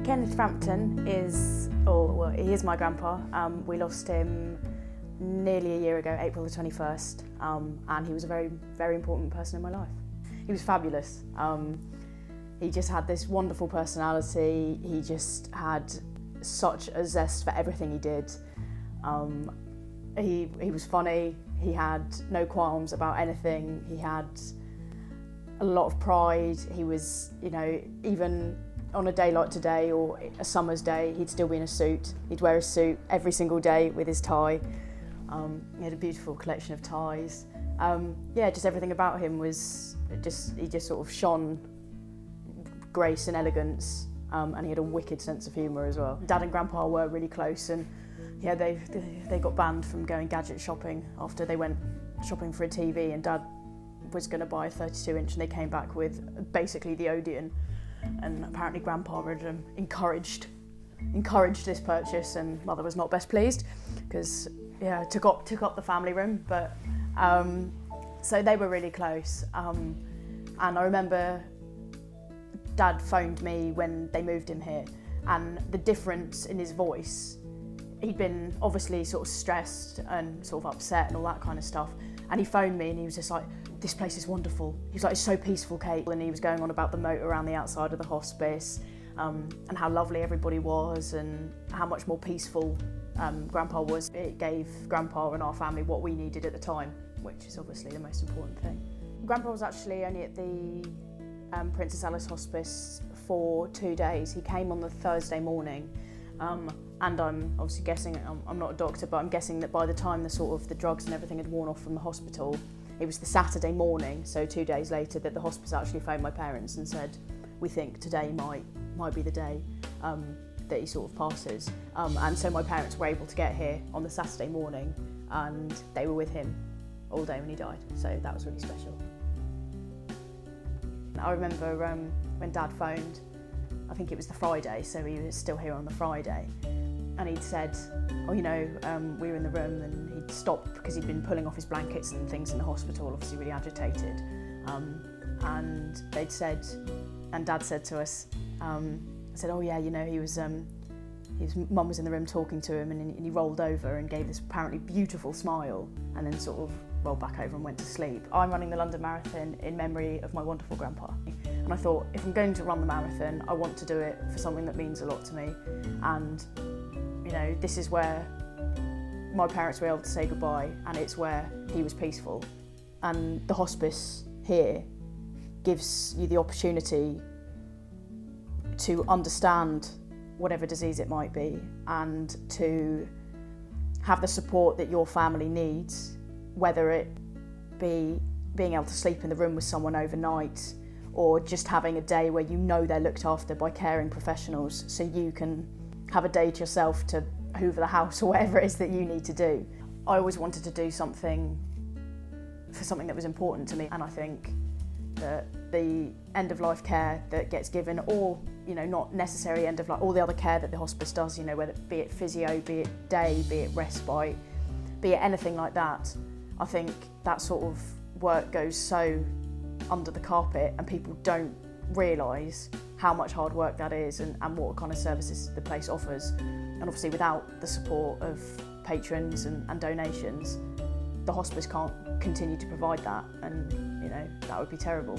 Kenneth Frampton he is my grandpa. We lost him nearly a year ago, April the 21st, and he was a very, very important person in my life. He was fabulous. He just had this wonderful personality. He just had such a zest for everything he did. He was funny. He had no qualms about anything. He had a lot of pride. He was, even on a day like today or a summer's day, he'd still be in a suit. He'd wear a suit every single day with his tie. He had a beautiful collection of ties. Just everything about him was he just sort of shone grace and elegance, and he had a wicked sense of humour as well. Dad and Grandpa were really close, and they got banned from going gadget shopping after they went shopping for a TV, and Dad was going to buy a 32-inch and they came back with basically the Odeon, and apparently Grandpa had encouraged this purchase, and Mother was not best pleased because took up the family room, but so they were really close, and I remember Dad phoned me when they moved him here, and the difference in his voice, he'd been obviously sort of stressed and sort of upset and all that kind of stuff, and he phoned me and he was just like, "This place is wonderful." He was like, "It's so peaceful, Kate," and he was going on about the moat around the outside of the hospice, and how lovely everybody was and how much more peaceful Grandpa was. It gave Grandpa and our family what we needed at the time, which is obviously the most important thing. Grandpa was actually only at the Princess Alice Hospice for 2 days. He came on the Thursday morning, and I'm obviously guessing, I'm not a doctor, but I'm guessing that by the time the drugs and everything had worn off from the hospital, it was the Saturday morning, so 2 days later, that the hospice actually phoned my parents and said, "We think today might be the day that he sort of passes." And so my parents were able to get here on the Saturday morning, and they were with him all day when he died, so that was really special. I remember when Dad phoned, I think it was the Friday, so he was still here on the Friday, and he'd said, we were in the room, and he'd stopped because he'd been pulling off his blankets and things in the hospital, obviously really agitated, and they'd said, and Dad said to us, said, "Oh yeah, his mum was in the room talking to him, and he rolled over and gave this apparently beautiful smile, and then sort of rolled back over and went to sleep." I'm running the London Marathon in memory of my wonderful grandpa, and I thought, if I'm going to run the marathon, I want to do it for something that means a lot to me, and this is where my parents were able to say goodbye, and it's where he was peaceful, and the hospice here gives you the opportunity to understand whatever disease it might be, and to have the support that your family needs, whether it be being able to sleep in the room with someone overnight, or just having a day where they're looked after by caring professionals, so you can have a day to yourself to hoover the house or whatever it is that you need to do. I always wanted to do something that was important to me, and I think that the end-of-life care that gets given, or not necessarily end-of-life, all the other care that the hospice does, whether be it physio, be it day, be it respite, be it anything like that, I think that sort of work goes so under the carpet, and people don't realise how much hard work that is, and what kind of services the place offers. And obviously without the support of patrons and donations, the hospice can't continue to provide that, and that would be terrible.